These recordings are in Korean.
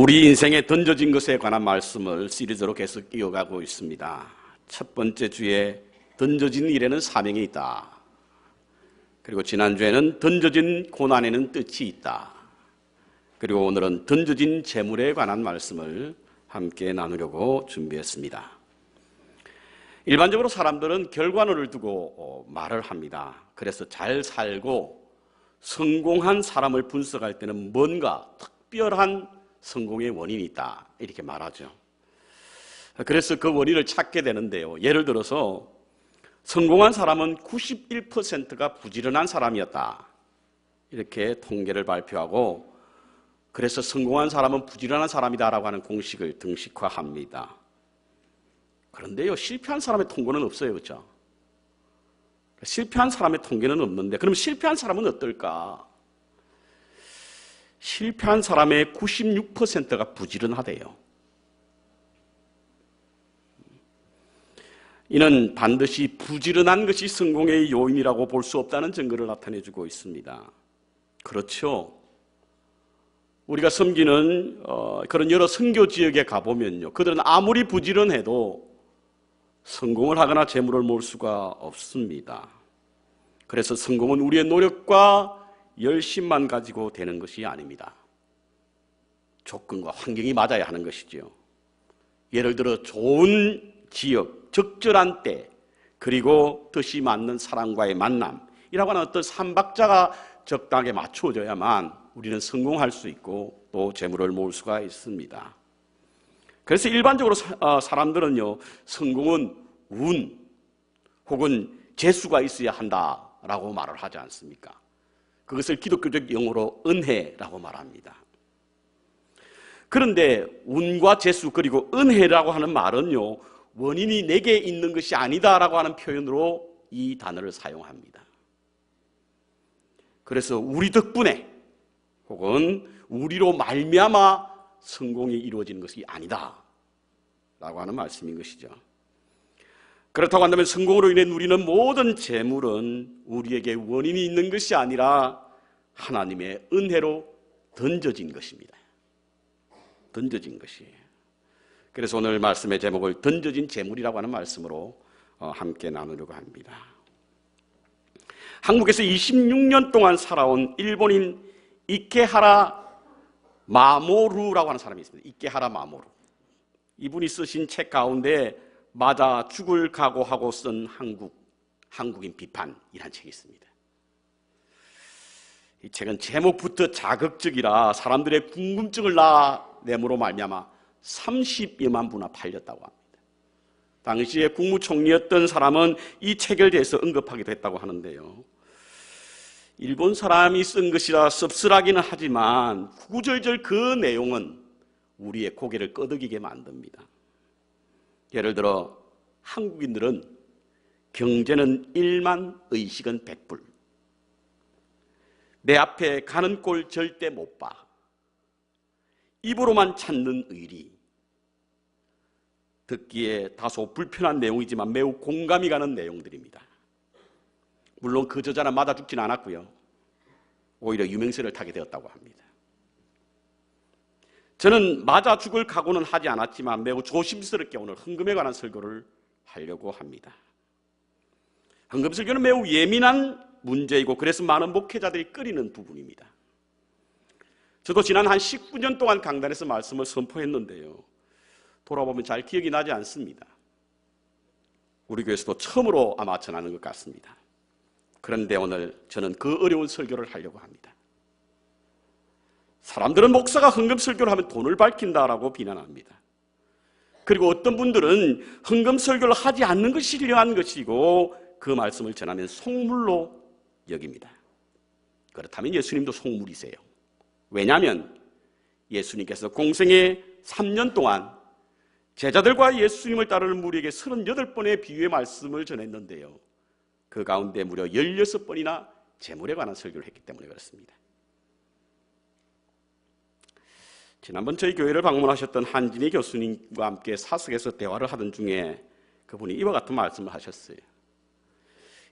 우리 인생에 던져진 것에 관한 말씀을 시리즈로 계속 이어가고 있습니다. 첫 번째 주에 던져진 일에는 사명이 있다. 그리고 지난주에는 던져진 고난에는 뜻이 있다. 그리고 오늘은 던져진 재물에 관한 말씀을 함께 나누려고 준비했습니다. 일반적으로 사람들은 결과론을 두고 말을 합니다. 그래서 잘 살고 성공한 사람을 분석할 때는 뭔가 특별한 성공의 원인이 있다 이렇게 말하죠. 그래서 그 원인을 찾게 되는데요, 예를 들어서 성공한 사람은 91%가 부지런한 사람이었다 이렇게 통계를 발표하고, 그래서 성공한 사람은 부지런한 사람이다라고 하는 공식을 등식화합니다. 그런데요, 실패한 사람의 통계는 없어요. 그렇죠? 실패한 사람의 통계는 없는데, 그럼 실패한 사람은 어떨까? 실패한 사람의 96%가 부지런하대요. 이는 반드시 부지런한 것이 성공의 요인이라고 볼 수 없다는 증거를 나타내주고 있습니다. 그렇죠. 우리가 섬기는 그런 여러 선교 지역에 가보면요, 그들은 아무리 부지런해도 성공을 하거나 재물을 모을 수가 없습니다. 그래서 성공은 우리의 노력과 열심만 가지고 되는 것이 아닙니다. 조건과 환경이 맞아야 하는 것이죠. 예를 들어 좋은 지역, 적절한 때, 그리고 뜻이 맞는 사람과의 만남이라고 하는 어떤 삼박자가 적당하게 맞춰져야만 우리는 성공할 수 있고 또 재물을 모을 수가 있습니다. 그래서 일반적으로 사람들은요, 성공은 운 혹은 재수가 있어야 한다라고 말을 하지 않습니까? 그것을 기독교적 용어로 은혜라고 말합니다. 그런데 운과 재수 그리고 은혜라고 하는 말은요, 원인이 내게 있는 것이 아니다라고 하는 표현으로 이 단어를 사용합니다. 그래서 우리 덕분에 혹은 우리로 말미암아 성공이 이루어지는 것이 아니다라고 하는 말씀인 것이죠. 그렇다고 한다면 성공으로 인해 누리는 모든 재물은 우리에게 원인이 있는 것이 아니라 하나님의 은혜로 던져진 것입니다. 던져진 것이에요. 그래서 오늘 말씀의 제목을 던져진 재물이라고 하는 말씀으로 함께 나누려고 합니다. 한국에서 26년 동안 살아온 일본인 이케하라 마모루라고 하는 사람이 있습니다. 이케하라 마모루. 이분이 쓰신 책 가운데 맞아 죽을 각오하고 쓴 한국인 비판이라는 책이 있습니다. 이 책은 제목부터 자극적이라 사람들의 궁금증을 내므로 말미암아 30여만 부나 팔렸다고 합니다. 당시에 국무총리였던 사람은 이 책에 대해서 언급하기도 했다고 하는데요, 일본 사람이 쓴 것이라 씁쓸하기는 하지만 구구절절 그 내용은 우리의 고개를 끄덕이게 만듭니다. 예를 들어 한국인들은 경제는 1만, 의식은 100불. 내 앞에 가는 꼴 절대 못 봐. 입으로만 찾는 의리. 듣기에 다소 불편한 내용이지만 매우 공감이 가는 내용들입니다. 물론 그 저자는 맞아 죽지는 않았고요, 오히려 유명세를 타게 되었다고 합니다. 저는 맞아 죽을 각오는 하지 않았지만 매우 조심스럽게 오늘 헌금에 관한 설교를 하려고 합니다. 헌금 설교는 매우 예민한 문제이고 그래서 많은 목회자들이 꺼리는 부분입니다. 저도 지난 한 19년 동안 강단에서 말씀을 선포했는데요, 돌아보면 잘 기억이 나지 않습니다. 우리 교회에서도 처음으로 아마 전하는 것 같습니다. 그런데 오늘 저는 그 어려운 설교를 하려고 합니다. 사람들은 목사가 헌금 설교를 하면 돈을 밝힌다라고 비난합니다. 그리고 어떤 분들은 헌금 설교를 하지 않는 것이 신령한 것이고 그 말씀을 전하면 속물로 여깁니다. 그렇다면 예수님도 속물이세요. 왜냐하면 예수님께서 공생의 3년 동안 제자들과 예수님을 따르는 무리에게 38번의 비유의 말씀을 전했는데요, 그 가운데 무려 16번이나 재물에 관한 설교를 했기 때문에 그렇습니다. 지난번 저희 교회를 방문하셨던 한진희 교수님과 함께 사석에서 대화를 하던 중에 그분이 이와 같은 말씀을 하셨어요.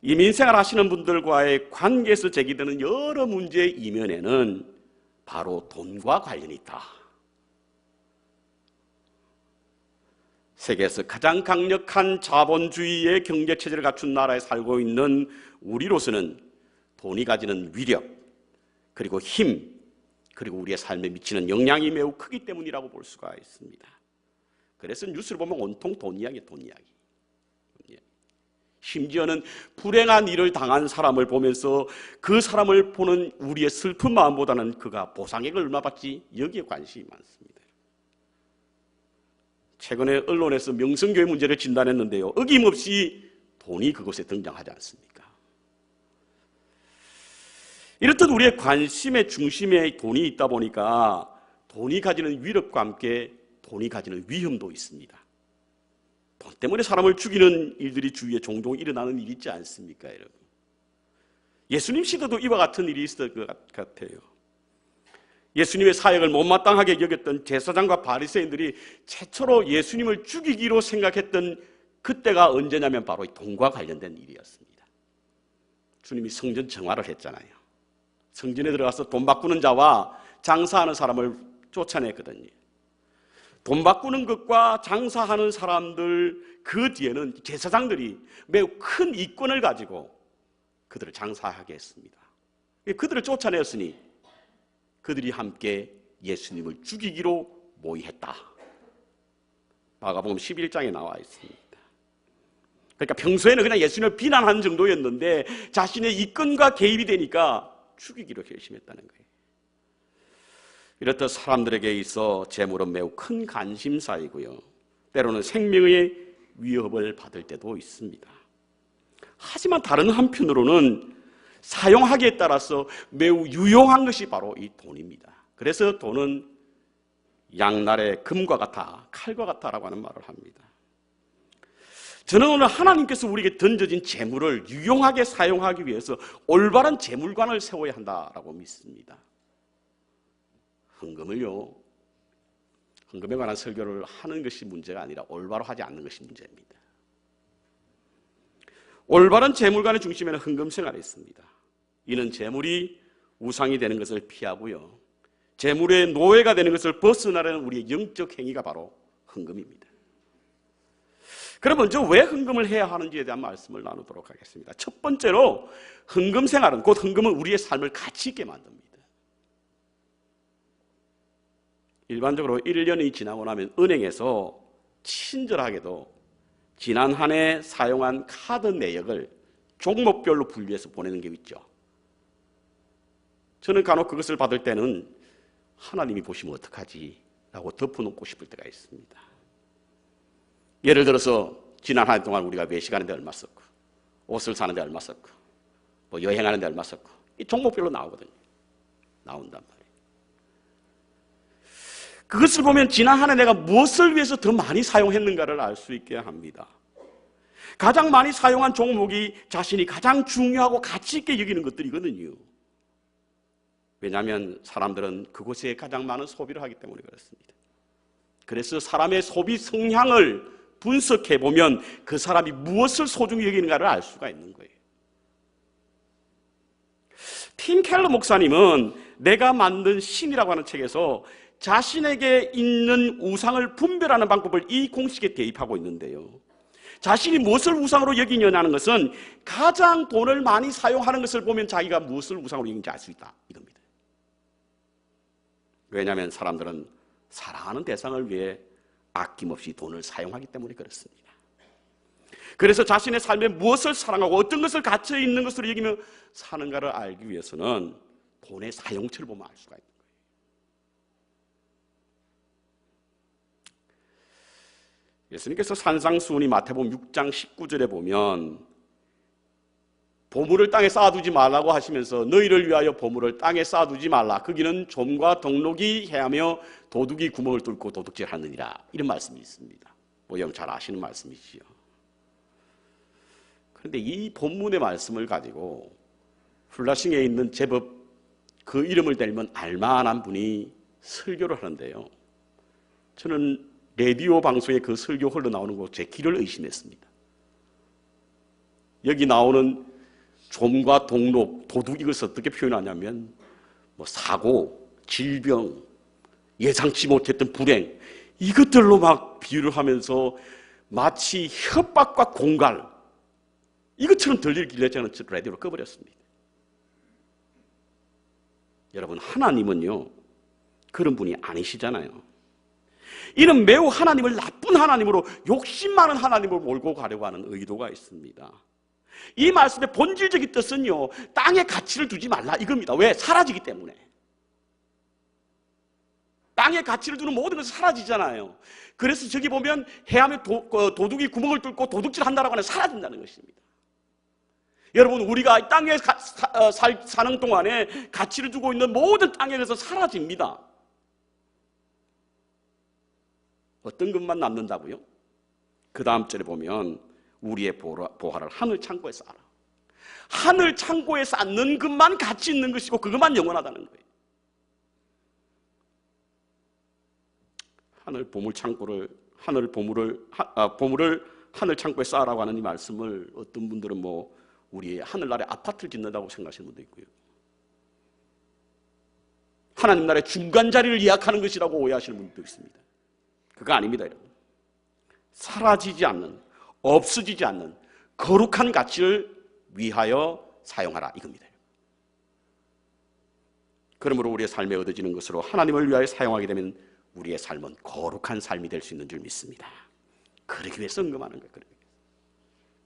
이민생활 하시는 분들과의 관계에서 제기되는 여러 문제의 이면에는 바로 돈과 관련이 있다. 세계에서 가장 강력한 자본주의의 경제체제를 갖춘 나라에 살고 있는 우리로서는 돈이 가지는 위력, 그리고 힘, 그리고 우리의 삶에 미치는 영향이 매우 크기 때문이라고 볼 수가 있습니다. 그래서 뉴스를 보면 온통 돈 이야기, 돈 이야기. 심지어는 불행한 일을 당한 사람을 보면서 그 사람을 보는 우리의 슬픈 마음보다는 그가 보상액을 얼마 받지, 여기에 관심이 많습니다. 최근에 언론에서 명성교회 문제를 진단했는데요, 어김없이 돈이 그곳에 등장하지 않습니까? 이렇듯 우리의 관심의 중심에 돈이 있다 보니까 돈이 가지는 위력과 함께 돈이 가지는 위험도 있습니다. 돈 때문에 사람을 죽이는 일들이 주위에 종종 일어나는 일이 있지 않습니까, 여러분? 예수님 시대도 이와 같은 일이 있을 것 같아요. 예수님의 사역을 못마땅하게 여겼던 제사장과 바리새인들이 최초로 예수님을 죽이기로 생각했던 그때가 언제냐면 바로 이 돈과 관련된 일이었습니다. 주님이 성전 정화를 했잖아요. 성전에 들어가서 돈 바꾸는 자와 장사하는 사람을 쫓아냈거든요. 돈 바꾸는 것과 장사하는 사람들 그 뒤에는 제사장들이 매우 큰 이권을 가지고 그들을 장사하게 했습니다. 그들을 쫓아냈으니 그들이 함께 예수님을 죽이기로 모의했다. 마가복음 11장에 나와 있습니다. 그러니까 평소에는 그냥 예수님을 비난한 정도였는데 자신의 이권과 개입이 되니까 죽이기로 결심했다는 거예요. 이렇듯 사람들에게 있어 재물은 매우 큰 관심사이고요, 때로는 생명의 위협을 받을 때도 있습니다. 하지만 다른 한편으로는 사용하기에 따라서 매우 유용한 것이 바로 이 돈입니다. 그래서 돈은 양날의 금과 같아, 칼과 같다라고 하는 말을 합니다. 저는 오늘 하나님께서 우리에게 던져진 재물을 유용하게 사용하기 위해서 올바른 재물관을 세워야 한다라고 믿습니다. 헌금에 관한 설교를 하는 것이 문제가 아니라 올바로 하지 않는 것이 문제입니다. 올바른 재물관의 중심에는 헌금 생활이 있습니다. 이는 재물이 우상이 되는 것을 피하고요, 재물의 노예가 되는 것을 벗어나려는 우리의 영적 행위가 바로 헌금입니다. 그럼 먼저 왜 헌금을 해야 하는지에 대한 말씀을 나누도록 하겠습니다. 첫 번째로 헌금 생활은, 곧 헌금은 우리의 삶을 가치 있게 만듭니다. 일반적으로 1년이 지나고 나면 은행에서 친절하게도 지난 한 해 사용한 카드 내역을 종목별로 분류해서 보내는 게 있죠. 저는 간혹 그것을 받을 때는 하나님이 보시면 어떡하지? 라고 덮어놓고 싶을 때가 있습니다. 예를 들어서 지난 한 해 동안 우리가 외식하는데 얼마 썼고, 옷을 사는데 얼마 썼고, 뭐 여행하는데 얼마 썼고, 이 종목별로 나오거든요. 나온단 말이에요. 그것을 보면 지난 한 해 내가 무엇을 위해서 더 많이 사용했는가를 알 수 있게 합니다. 가장 많이 사용한 종목이 자신이 가장 중요하고 가치 있게 여기는 것들이거든요. 왜냐하면 사람들은 그곳에 가장 많은 소비를 하기 때문에 그렇습니다. 그래서 사람의 소비 성향을 분석해 보면 그 사람이 무엇을 소중히 여기는가를 알 수가 있는 거예요. 팀 켈러 목사님은 내가 만든 신이라고 하는 책에서 자신에게 있는 우상을 분별하는 방법을 이 공식에 대입하고 있는데요, 자신이 무엇을 우상으로 여기냐는 것은 가장 돈을 많이 사용하는 것을 보면 자기가 무엇을 우상으로 여기는지 알 수 있다, 이겁니다. 왜냐하면 사람들은 사랑하는 대상을 위해 아낌없이 돈을 사용하기 때문에 그렇습니다. 그래서 자신의 삶에 무엇을 사랑하고 어떤 것을 가치 있는 것으로 여기며 사는가를 알기 위해서는 돈의 사용처를 보면 알 수가 있는 거예요. 예수님께서 산상수훈이 마태복음 6장 19절에 보면 보물을 땅에 쌓아두지 말라고 하시면서 너희를 위하여 보물을 땅에 쌓아두지 말라. 거기는 좀과 덕록이 해하며 도둑이 구멍을 뚫고 도둑질하느니라. 이런 말씀이 있습니다. 뭐 여러분 잘 아시는 말씀이지요. 그런데 이 본문의 말씀을 가지고 플라싱에 있는 제법 그 이름을 대면 알만한 분이 설교를 하는데요, 저는 라디오 방송에 그 설교 흘러나오는 거 제 귀를 의심했습니다. 여기 나오는 좀과 동록, 도둑, 이것을 어떻게 표현하냐면 뭐 사고, 질병, 예상치 못했던 불행, 이것들로 막 비유를 하면서 마치 협박과 공갈 이것처럼 들리길래 저는 라디오를 꺼버렸습니다. 여러분, 하나님은요 그런 분이 아니시잖아요. 이는 매우 하나님을 나쁜 하나님으로, 욕심 많은 하나님을 몰고 가려고 하는 의도가 있습니다. 이 말씀의 본질적인 뜻은요, 땅에 가치를 두지 말라 이겁니다. 왜? 사라지기 때문에. 땅에 가치를 두는 모든 것은 사라지잖아요. 그래서 저기 보면 해안에 도둑이 구멍을 뚫고 도둑질 한다라고 하는 사라진다는 것입니다. 여러분, 우리가 땅에 사는 동안에 가치를 두고 있는 모든 땅에 대해서 사라집니다. 어떤 것만 남는다고요? 그 다음 절에 보면 우리의 보화를 하늘 창고에 쌓아라. 하늘 창고에 쌓는 것만 가치 있는 것이고 그것만 영원하다는 거예요. 보물을 하늘 창고에 쌓으라고 하는 이 말씀을 어떤 분들은 우리의 하늘나라에 아파트를 짓는다고 생각하시는 분도 있고요. 하나님 나라의 중간 자리를 예약하는 것이라고 오해하시는 분도 있습니다. 그거 아닙니다, 여러분. 사라지지 않는, 없어지지 않는 거룩한 가치를 위하여 사용하라 이겁니다. 그러므로 우리의 삶에 얻어지는 것으로 하나님을 위하여 사용하게 되면 우리의 삶은 거룩한 삶이 될 수 있는 줄 믿습니다. 그러기 위해서 헌금하는 거예요.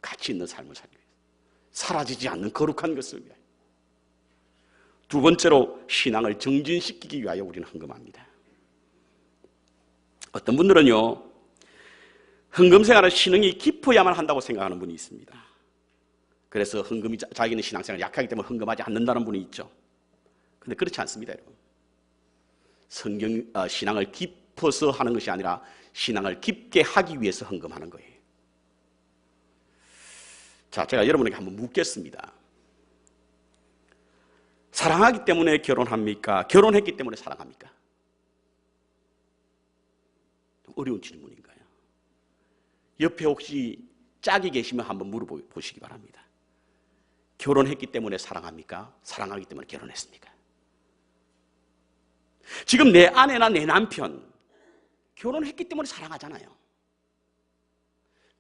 가치 있는 삶을 살기 위해서. 사라지지 않는 거룩한 것을 위하여. 두 번째로 신앙을 정진시키기 위하여 우리는 헌금합니다. 어떤 분들은요, 헌금 생활은 신앙이 깊어야만 한다고 생각하는 분이 있습니다. 그래서 헌금이 자기는 신앙생활이 약하기 때문에 헌금하지 않는다는 분이 있죠. 그런데 그렇지 않습니다, 여러분. 신앙을 깊어서 하는 것이 아니라 신앙을 깊게 하기 위해서 헌금하는 거예요. 자, 제가 여러분에게 한번 묻겠습니다. 사랑하기 때문에 결혼합니까? 결혼했기 때문에 사랑합니까? 좀 어려운 질문인가요? 옆에 혹시 짝이 계시면 한번 물어보시기 바랍니다. 결혼했기 때문에 사랑합니까? 사랑하기 때문에 결혼했습니까? 지금 내 아내나 내 남편 결혼했기 때문에 사랑하잖아요.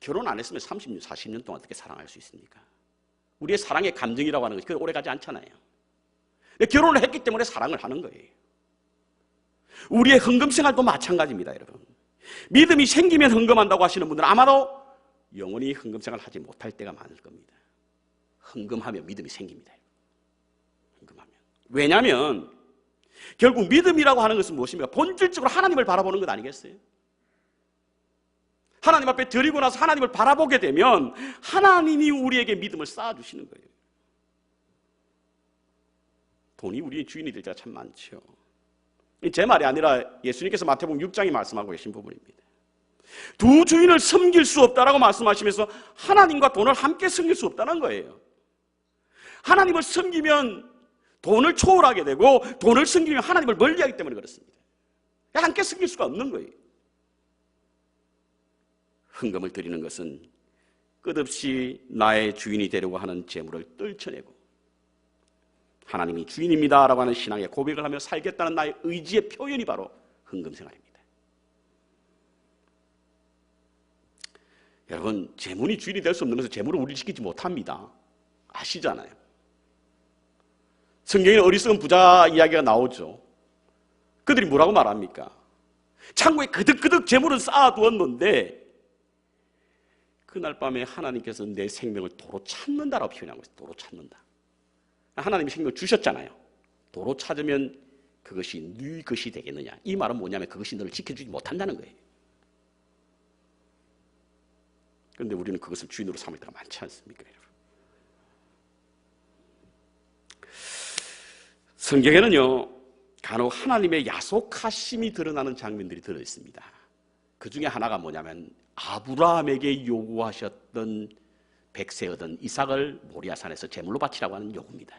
결혼 안 했으면 30년, 40년 동안 어떻게 사랑할 수 있습니까? 우리의 사랑의 감정이라고 하는 것이 그렇게 오래가지 않잖아요. 결혼을 했기 때문에 사랑을 하는 거예요. 우리의 헌금 생활도 마찬가지입니다, 여러분. 믿음이 생기면 헌금한다고 하시는 분들은 아마도 영원히 헌금 생활을 하지 못할 때가 많을 겁니다. 헌금하면 믿음이 생깁니다. 헌금하면. 왜냐하면 결국 믿음이라고 하는 것은 무엇입니까? 본질적으로 하나님을 바라보는 것 아니겠어요? 하나님 앞에 드리고 나서 하나님을 바라보게 되면 하나님이 우리에게 믿음을 쌓아주시는 거예요. 돈이 우리의 주인이 될 때가 참 많죠. 제 말이 아니라 예수님께서 마태복음 6장에 말씀하고 계신 부분입니다. 두 주인을 섬길 수 없다라고 말씀하시면서 하나님과 돈을 함께 섬길 수 없다는 거예요. 하나님을 섬기면 돈을 초월하게 되고 돈을 섬기면 하나님을 멀리하기 때문에 그렇습니다. 함께 섬길 수가 없는 거예요. 헌금을 드리는 것은 끝없이 나의 주인이 되려고 하는 재물을 떨쳐내고 하나님이 주인입니다라고 하는 신앙의 고백을 하며 살겠다는 나의 의지의 표현이 바로 헌금 생활입니다. 여러분, 재물이 주인이 될 수 없는 것은 재물을 우리를 지키지 못합니다. 아시잖아요. 성경에 어리석은 부자 이야기가 나오죠. 그들이 뭐라고 말합니까? 창고에 그득그득 재물을 쌓아두었는데 그날 밤에 하나님께서 내 생명을 도로 찾는다라고 표현하고 있어요. 도로 찾는다. 하나님이 생명을 주셨잖아요. 도로 찾으면 그것이 네 것이 되겠느냐. 이 말은 뭐냐면 그것이 너를 지켜주지 못한다는 거예요. 그런데 우리는 그것을 주인으로 삼을 때가 많지 않습니까, 여러분? 성경에는요, 간혹 하나님의 야속하심이 드러나는 장면들이 들어있습니다. 그 중에 하나가 뭐냐면 아브라함에게 요구하셨던 백세 얻은 이삭을 모리아산에서 제물로 바치라고 하는 요구입니다.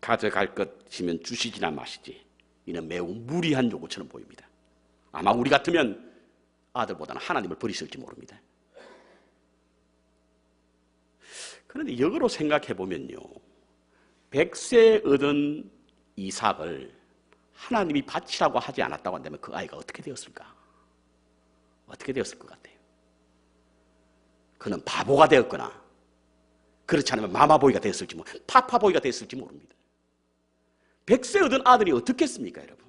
가져갈 것이면 주시지나 마시지. 이는 매우 무리한 요구처럼 보입니다. 아마 우리 같으면 아들보다는 하나님을 버리실지 모릅니다. 그런데 역으로 생각해 보면요, 백세 얻은 이삭을 하나님이 바치라고 하지 않았다고 한다면 그 아이가 어떻게 되었을까? 어떻게 되었을 것 같아요? 그는 바보가 되었거나 그렇지 않으면 마마보이가 되었을지 파파보이가 되었을지 모릅니다. 100세 얻은 아들이 어떻겠습니까, 여러분?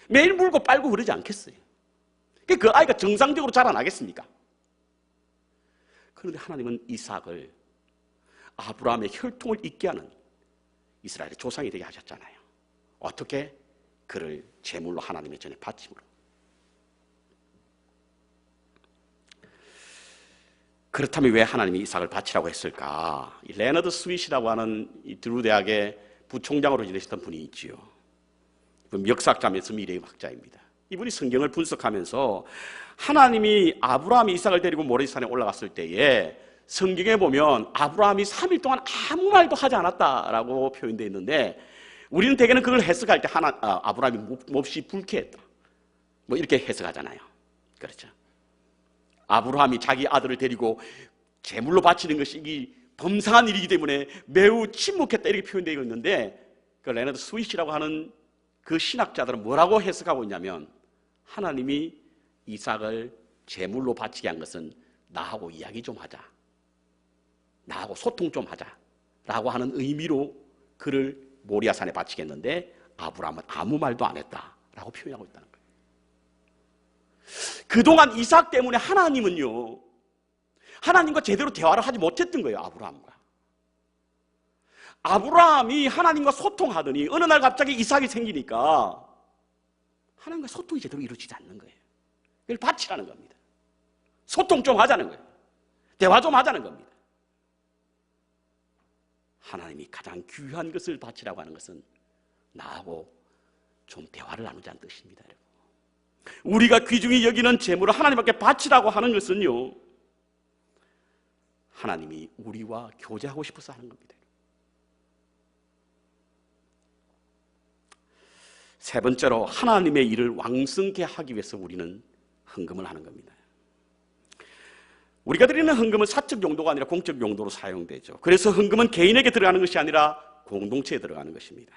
매일 물고 빨고 그러지 않겠어요? 그 아이가 정상적으로 자라나겠습니까? 그런데 하나님은 이삭을 아브라함의 혈통을 잇게 하는 이스라엘의 조상이 되게 하셨잖아요. 어떻게? 그를 제물로 하나님의 전에 바침으로. 그렇다면 왜 하나님이 이삭을 바치라고 했을까? 이 레너드 스윗이라고 하는 이 드루 대학의 부총장으로 지내셨던 분이 있지요. 이분 역사학자면서 미래의학자입니다. 이분이 성경을 분석하면서 하나님이 아브라함이 이삭을 데리고 모리산에 올라갔을 때에 성경에 보면 아브라함이 3일 동안 아무 말도 하지 않았다라고 표현되어 있는데 우리는 대개는 그걸 해석할 때 아브라함이 몹시 불쾌했다. 뭐 이렇게 해석하잖아요. 그렇죠. 아브라함이 자기 아들을 데리고 제물로 바치는 것이 이 범상한 일이기 때문에 매우 침묵했다 이렇게 표현되어 있는데 그 레너드 스윗이라고 하는 그 신학자들은 뭐라고 해석하고 있냐면 하나님이 이삭을 제물로 바치게 한 것은 나하고 이야기 좀 하자, 나하고 소통 좀 하자 라고 하는 의미로 그를 모리아산에 바치겠는데 아브라함은 아무 말도 안 했다라고 표현하고 있다는 거예요. 그동안 이삭 때문에 하나님은요, 하나님과 제대로 대화를 하지 못했던 거예요. 아브라함이 하나님과 소통하더니 어느 날 갑자기 이삭이 생기니까 하나님과 소통이 제대로 이루어지지 않는 거예요. 그걸 바치라는 겁니다. 소통 좀 하자는 거예요. 대화 좀 하자는 겁니다. 하나님이 가장 귀한 것을 바치라고 하는 것은 나하고 좀 대화를 나누자는 뜻입니다. 여러분. 우리가 귀중히 여기는 제물을 하나님께 바치라고 하는 것은요, 하나님이 우리와 교제하고 싶어서 하는 겁니다. 세 번째로 하나님의 일을 왕성케 하기 위해서 우리는 헌금을 하는 겁니다. 우리가 드리는 헌금은 사적 용도가 아니라 공적 용도로 사용되죠. 그래서 헌금은 개인에게 들어가는 것이 아니라 공동체에 들어가는 것입니다.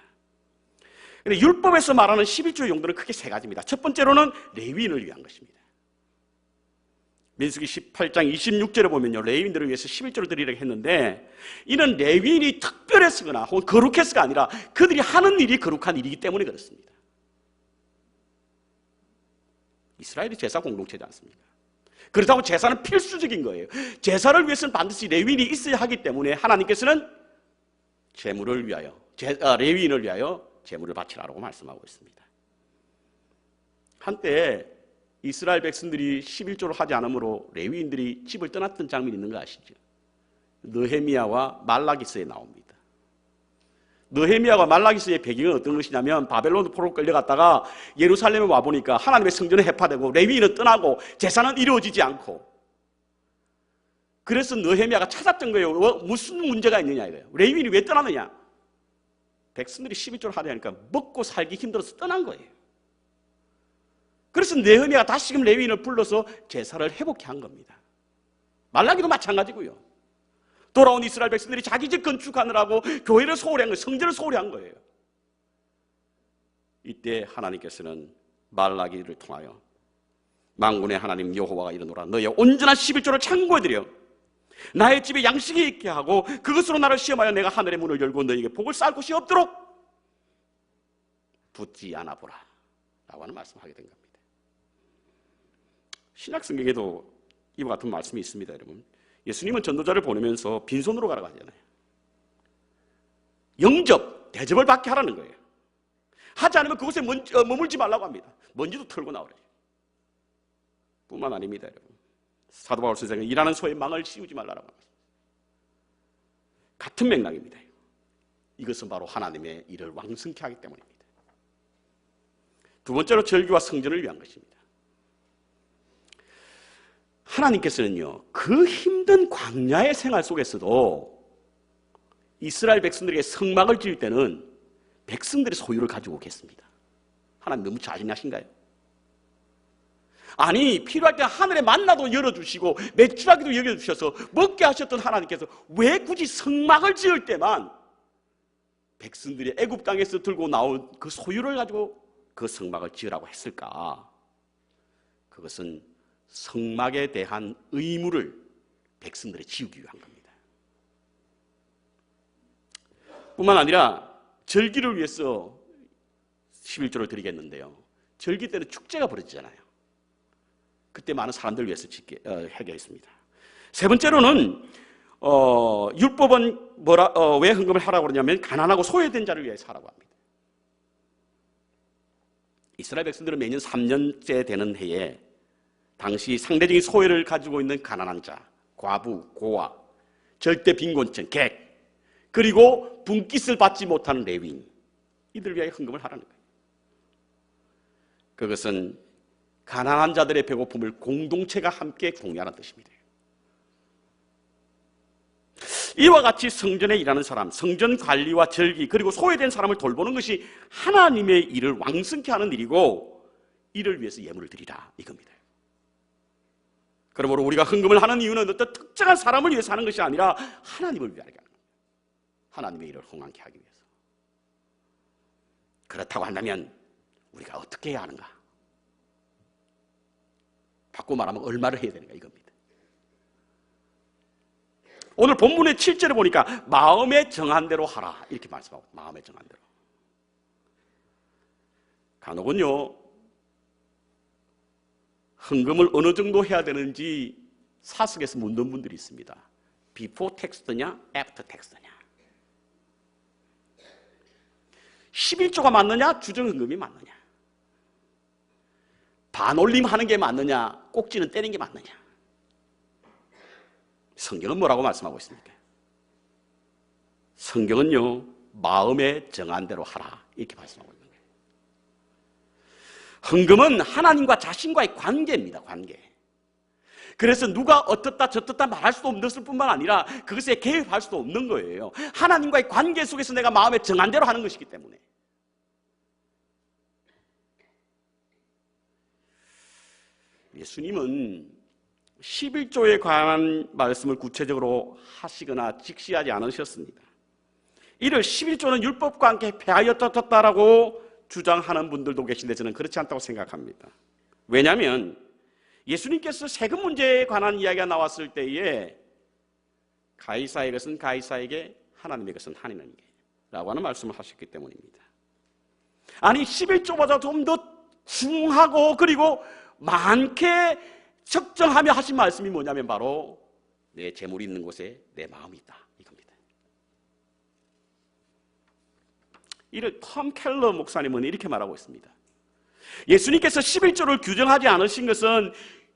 근데 율법에서 말하는 11조의 용도는 크게 세 가지입니다. 첫 번째로는 레위인을 위한 것입니다. 민수기 18장 26절에 보면요, 레위인들을 위해서 11조를 드리라고 했는데 이는 레위인이 특별해서거나 혹은 거룩해서가 아니라 그들이 하는 일이 거룩한 일이기 때문에 그렇습니다. 이스라엘이 제사 공동체지 않습니까? 그렇다고 제사는 필수적인 거예요. 제사를 위해서는 반드시 레위인이 있어야 하기 때문에 하나님께서는 제물을 위하여, 레위인을 위하여 제물을 바치라고 말씀하고 있습니다. 한때 이스라엘 백성들이 11조를 하지 않으므로 레위인들이 집을 떠났던 장면이 있는 거 아시죠? 느헤미야와 말라기스에 나옵니다. 느헤미야와 말라기스의 배경은 어떤 것이냐면 바벨론 포로로 끌려갔다가 예루살렘에 와보니까 하나님의 성전은 해파되고 레위인은 떠나고 제사는 이루어지지 않고, 그래서 느헤미야가 찾았던 거예요. 무슨 문제가 있느냐 이거예요. 레위인이 왜 떠나느냐? 백성들이 12조를 하려니까 먹고 살기 힘들어서 떠난 거예요. 그래서 느헤미야가 다시금 레위인을 불러서 제사를 회복케 한 겁니다. 말라기도 마찬가지고요. 돌아온 이스라엘 백성들이 자기 집 건축하느라고 교회를 소홀히 한 거예요. 성전을 소홀히 한 거예요. 이때 하나님께서는 말라기를 통하여 만군의 하나님 여호와가 이르노라, 너의 온전한 11조를 창고에 들여 나의 집에 양식이 있게 하고 그것으로 나를 시험하여 내가 하늘의 문을 열고 너에게 복을 쌓을 곳이 없도록 붙지 않아 보라 라고 하는 말씀을 하게 된 겁니다. 신약 성경에도 이와 같은 말씀이 있습니다. 여러분, 예수님은 전도자를 보내면서 빈손으로 가라고 하잖아요. 영접, 대접을 받게 하라는 거예요. 하지 않으면 그곳에 머물지 말라고 합니다. 먼지도 털고 나오래요. 뿐만 아닙니다. 여러분, 사도 바울 선생은 일하는 소에 망을 씌우지 말라고 합니다. 같은 맥락입니다. 이것은 바로 하나님의 일을 왕성케 하기 때문입니다. 두 번째로 절기와 성전을 위한 것입니다. 하나님께서는요, 그 힘든 광야의 생활 속에서도 이스라엘 백성들에게 성막을 지을 때는 백성들의 소유를 가지고 오겠습니다. 하나님 너무 잔인하신가요? 아니, 필요할 때 하늘의 만나도 열어주시고 메추라기도 열어주셔서 먹게 하셨던 하나님께서 왜 굳이 성막을 지을 때만 백성들이 애굽 땅에서 들고 나온 그 소유를 가지고 그 성막을 지으라고 했을까? 그것은 성막에 대한 의무를 백성들에 지우기 위한 겁니다. 뿐만 아니라 절기를 위해서 11조를 드리겠는데요. 절기 때는 축제가 벌어지잖아요. 그때 많은 사람들을 위해서 하게 했습니다. 세 번째로는 율법은 왜 헌금을 하라고 그러냐면 가난하고 소외된 자를 위해서 하라고 합니다. 이스라엘 백성들은 매년 3년째 되는 해에 당시 상대적인 소외를 가지고 있는 가난한 자, 과부, 고아, 절대 빈곤층, 객, 그리고 분깃을 받지 못하는 레위인, 이들을 위하여 헌금을 하라는 거예요. 그것은 가난한 자들의 배고픔을 공동체가 함께 공유하는 뜻입니다. 이와 같이 성전에 일하는 사람, 성전 관리와 절기, 그리고 소외된 사람을 돌보는 것이 하나님의 일을 왕성케 하는 일이고, 이를 위해서 예물을 드리라 이겁니다. 그러므로 우리가 헌금을 하는 이유는 어떤 특정한 사람을 위해서 하는 것이 아니라 하나님을 위하게 하는 겁니다. 하나님의 일을 흥왕케 하기 위해서. 그렇다고 한다면 우리가 어떻게 해야 하는가? 바꿔 말하면 얼마를 해야 되는가 이겁니다. 오늘 본문의 7절에 보니까 마음에 정한 대로 하라 이렇게 말씀하고, 마음에 정한 대로. 간혹은요, 헌금을 어느 정도 해야 되는지 사석에서 묻는 분들이 있습니다. before tax냐, after tax냐. 11조가 맞느냐, 주정헌금이 맞느냐. 반올림 하는 게 맞느냐, 꼭지는 떼는 게 맞느냐. 성경은 뭐라고 말씀하고 있습니까? 성경은요, 마음에 정한 대로 하라 이렇게 말씀하고 있는 거예요. 헌금은 하나님과 자신과의 관계입니다. 관계. 그래서 누가 어떻다 저떻다 말할 수도 없을 뿐만 아니라 그것에 개입할 수도 없는 거예요. 하나님과의 관계 속에서 내가 마음에 정한 대로 하는 것이기 때문에. 예수님은 11조에 관한 말씀을 구체적으로 하시거나 직시하지 않으셨습니다. 이를 11조는 율법과 함께 폐하였다라고 주장하는 분들도 계신데 저는 그렇지 않다고 생각합니다. 왜냐하면 예수님께서 세금 문제에 관한 이야기가 나왔을 때에 가이사의 것은 가이사에게, 하나님의 것은 하나님에게 라고 하는 말씀을 하셨기 때문입니다. 아니 11조보다 좀 더 중하고 그리고 많게 적정하며 하신 말씀이 뭐냐면 바로 내 재물이 있는 곳에 내 마음이 있다 이겁니다. 이를 톰 켈러 목사님은 이렇게 말하고 있습니다. 예수님께서 11조를 규정하지 않으신 것은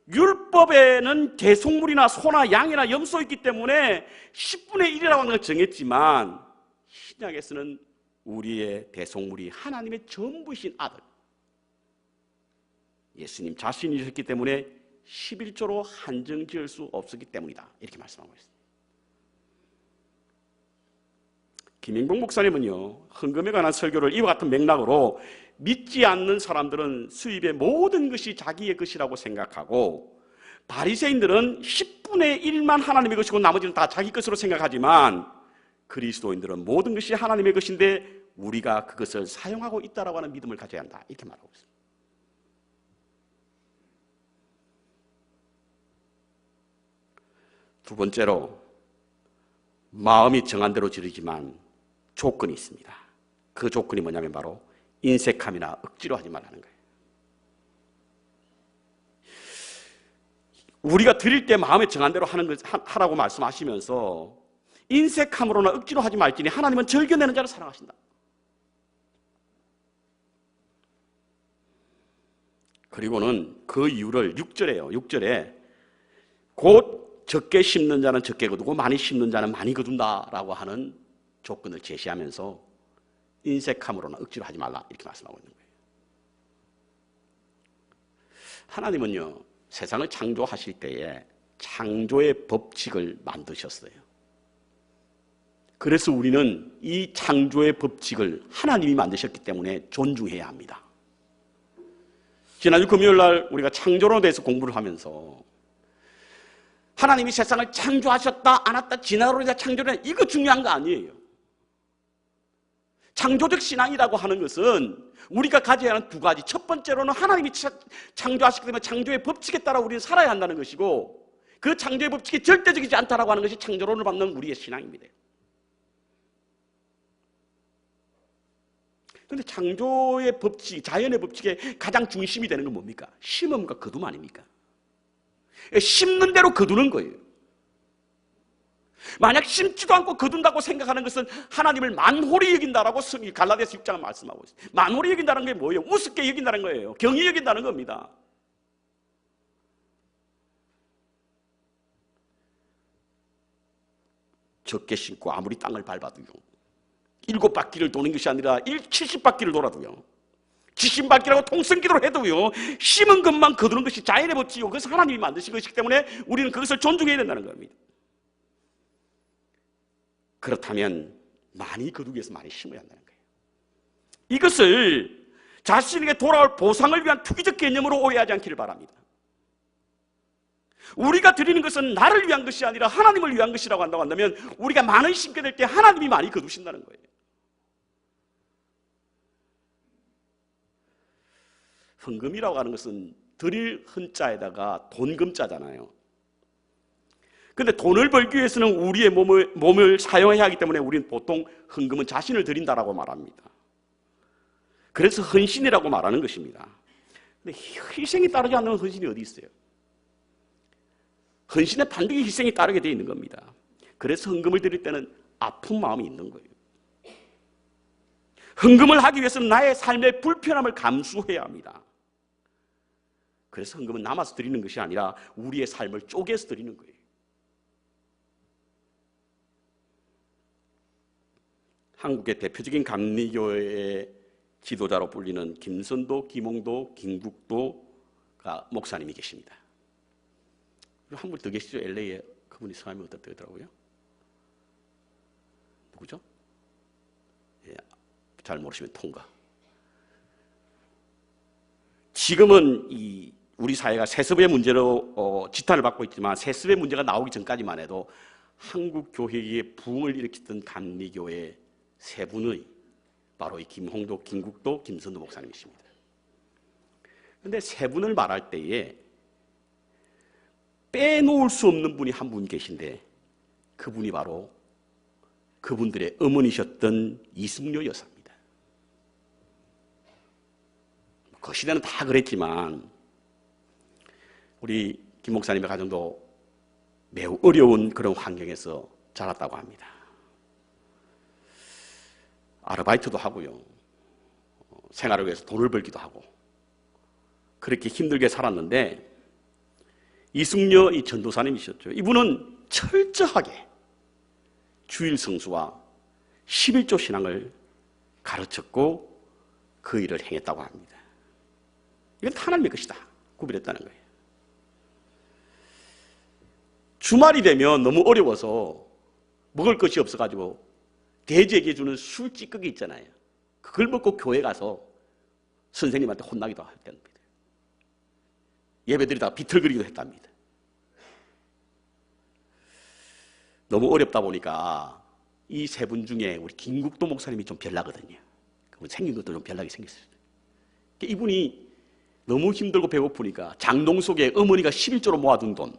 율법에는 대속물이나 소나 양이나 염소 있기 때문에 10분의 1이라고 하는 걸 정했지만 신약에서는 우리의 대속물이 하나님의 전부이신 아들 예수님 자신이셨기 때문에 11조로 한정 지을 수 없었기 때문이다 이렇게 말씀하고 있습니다. 김인봉 목사님은요, 헌금에 관한 설교를 이와 같은 맥락으로 믿지 않는 사람들은 수입의 모든 것이 자기의 것이라고 생각하고 바리새인들은 10분의 1만 하나님의 것이고 나머지는 다 자기 것으로 생각하지만 그리스도인들은 모든 것이 하나님의 것인데 우리가 그것을 사용하고 있다라고 하는 믿음을 가져야 한다 이렇게 말하고 있습니다. 두 번째로 마음이 정한 대로 지르지만 조건이 있습니다. 그 조건이 뭐냐면 바로 인색함이나 억지로 하지 말라는 거예요. 우리가 드릴 때 마음에 정한 대로 하라고 말씀하시면서 인색함으로나 억지로 하지 말지니 하나님은 즐겨내는 자를 사랑하신다. 그리고는 그 이유를 6절에요. 6절에 곧 적게 심는 자는 적게 거두고 많이 심는 자는 많이 거둔다라고 하는 조건을 제시하면서 인색함으로나 억지로 하지 말라 이렇게 말씀하고 있는 거예요. 하나님은요, 세상을 창조하실 때에 창조의 법칙을 만드셨어요. 그래서 우리는 이 창조의 법칙을 하나님이 만드셨기 때문에 존중해야 합니다. 지난주 금요일 날 우리가 창조론에 대해서 공부를 하면서 하나님이 세상을 창조하셨다 안 했다 진화론이다 창조론 이거 중요한 거 아니에요. 창조적 신앙이라고 하는 것은 우리가 가져야 하는 두 가지. 첫 번째로는 하나님이 창조하시기 때문에 창조의 법칙에 따라 우리는 살아야 한다는 것이고, 그 창조의 법칙이 절대적이지 않다라고 하는 것이 창조론을 받는 우리의 신앙입니다. 그런데 창조의 법칙, 자연의 법칙의 가장 중심이 되는 건 뭡니까? 심음과 거둠 아닙니까? 심는 대로 거두는 거예요. 만약 심지도 않고 거둔다고 생각하는 것은 하나님을 만홀히 여긴다라고 갈라디아서 6장은 말씀하고 있어요. 만홀히 여긴다는 게 뭐예요? 우습게 여긴다는 거예요. 경히 여긴다는 겁니다. 적게 심고 아무리 땅을 밟아도요, 7바퀴를 도는 것이 아니라 70바퀴를 돌아도요, 70바퀴라고 통성기도를 해도요, 심은 것만 거두는 것이 자연의 법칙이고 그것은 하나님이 만드신 것이기 때문에 우리는 그것을 존중해야 된다는 겁니다. 그렇다면 많이 거두기 위해서 많이 심어야 한다는 거예요. 이것을 자신에게 돌아올 보상을 위한 투기적 개념으로 오해하지 않기를 바랍니다. 우리가 드리는 것은 나를 위한 것이 아니라 하나님을 위한 것이라고 한다고 한다면 우리가 많이 심게 될 때 하나님이 많이 거두신다는 거예요. 헌금이라고 하는 것은 드릴 헌자에다가 돈금자잖아요. 그런데 돈을 벌기 위해서는 우리의 몸을 사용해야 하기 때문에 우리는 보통 헌금은 자신을 드린다라고 말합니다. 그래서 헌신이라고 말하는 것입니다. 근데 희생이 따르지 않는 헌신이 어디 있어요? 헌신에 반드시 희생이 따르게 되어 있는 겁니다. 그래서 헌금을 드릴 때는 아픈 마음이 있는 거예요. 헌금을 하기 위해서는 나의 삶의 불편함을 감수해야 합니다. 그래서 헌금은 남아서 드리는 것이 아니라 우리의 삶을 쪼개서 드리는 거예요. 한국의 대표적인 감리교의 지도자로 불리는 김선도, 김홍도, 김국도가 목사님이 계십니다. 한 분 더 계시죠? LA에 그분이 성함이 어떻게 되더라고요? 누구죠? 예, 잘 모르시면 통과. 지금은 우리 사회가 세습의 문제로 지탄을 받고 있지만 세습의 문제가 나오기 전까지만 해도 한국 교회의 부흥을 일으켰던 감리교의 세 분의 바로 이 김홍도, 김국도, 김선도 목사님이십니다. 그런데 세 분을 말할 때에 빼놓을 수 없는 분이 한 분 계신데 그분이 바로 그분들의 어머니셨던 이승려 여사입니다. 그 시대는 다 그랬지만 우리 김 목사님의 가정도 매우 어려운 그런 환경에서 자랐다고 합니다. 아르바이트도 하고요, 생활을 위해서 돈을 벌기도 하고 그렇게 힘들게 살았는데 이승려 이 전도사님이셨죠. 이분은 철저하게 주일 성수와 11조 신앙을 가르쳤고 그 일을 행했다고 합니다. 이건 하나님의 것이다 구별했다는 거예요. 주말이 되면 너무 어려워서 먹을 것이 없어가지고 돼지에게 주는 술 찌꺼기 있잖아요. 그걸 먹고 교회 가서 선생님한테 혼나기도 했답니다. 예배드리다가 비틀거리기도 했답니다. 너무 어렵다 보니까 이 세 분 중에 우리 김국도 목사님이 좀 별나거든요. 그분 생긴 것도 좀 별나게 생겼어요. 이분이 너무 힘들고 배고프니까 장롱 속에 어머니가 11조로 모아둔 돈,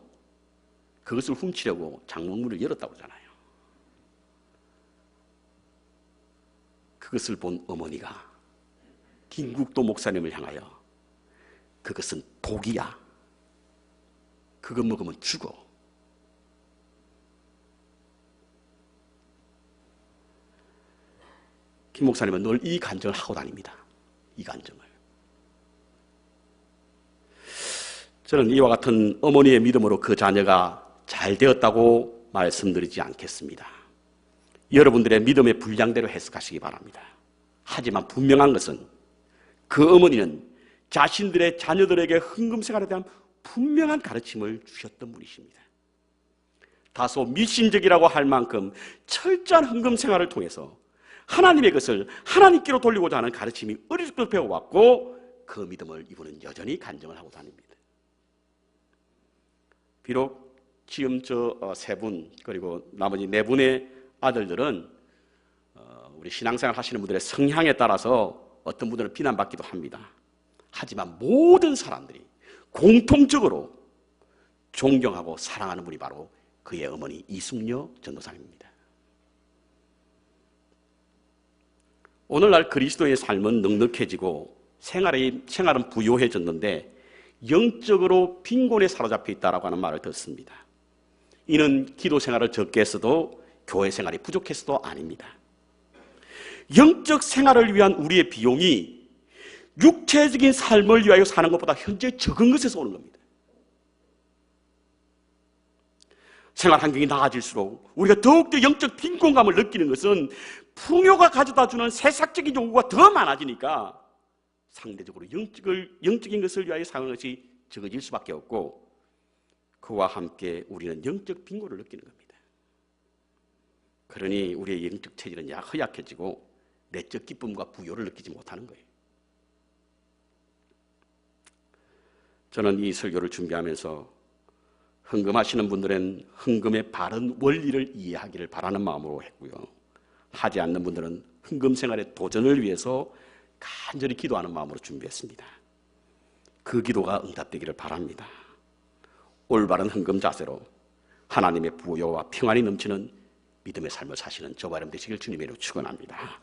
그것을 훔치려고 장롱문을 열었다고 하잖아요. 그것을 본 어머니가 김국도 목사님을 향하여 그것은 독이야. 그거 먹으면 죽어. 김 목사님은 늘 이 간증을 하고 다닙니다. 이 간증을. 저는 이와 같은 어머니의 믿음으로 그 자녀가 잘 되었다고 말씀드리지 않겠습니다. 여러분들의 믿음의 분량대로 해석하시기 바랍니다. 하지만 분명한 것은 그 어머니는 자신들의 자녀들에게 헌금 생활에 대한 분명한 가르침을 주셨던 분이십니다. 다소 미신적이라고 할 만큼 철저한 헌금 생활을 통해서 하나님의 것을 하나님께로 돌리고자 하는 가르침이 어릴 때부터 배워왔고 그 믿음을 이분은 여전히 간증을 하고 다닙니다. 비록 지금 저 세 분 그리고 나머지 네 분의 아들들은 우리 신앙생활 하시는 분들의 성향에 따라서 어떤 분들은 비난받기도 합니다. 하지만 모든 사람들이 공통적으로 존경하고 사랑하는 분이 바로 그의 어머니 이숙녀 전도사님입니다. 오늘날 그리스도의 삶은 넉넉해지고 생활은 부요해졌는데 영적으로 빈곤에 사로잡혀 있다라고 하는 말을 듣습니다. 이는 기도 생활을 적게 했어도 교회 생활이 부족해서도 아닙니다. 영적 생활을 위한 우리의 비용이 육체적인 삶을 위하여 사는 것보다 현재 적은 것에서 오는 겁니다. 생활 환경이 나아질수록 우리가 더욱더 영적 빈곤감을 느끼는 것은 풍요가 가져다주는 세상적인 요구가 더 많아지니까 상대적으로 영적인 것을 위하여 사는 것이 적어질 수밖에 없고, 그와 함께 우리는 영적 빈곤을 느끼는 겁니다. 그러니 우리의 영적 체질은 허약해지고 내적 기쁨과 부요를 느끼지 못하는 거예요. 저는 이 설교를 준비하면서 헌금하시는 분들은 헌금의 바른 원리를 이해하기를 바라는 마음으로 했고요. 하지 않는 분들은 헌금 생활의 도전을 위해서 간절히 기도하는 마음으로 준비했습니다. 그 기도가 응답되기를 바랍니다. 올바른 헌금 자세로 하나님의 부요와 평안이 넘치는 믿음의 삶을 사시는 저와 여러분 되시길 주님의 이름으로 축원합니다.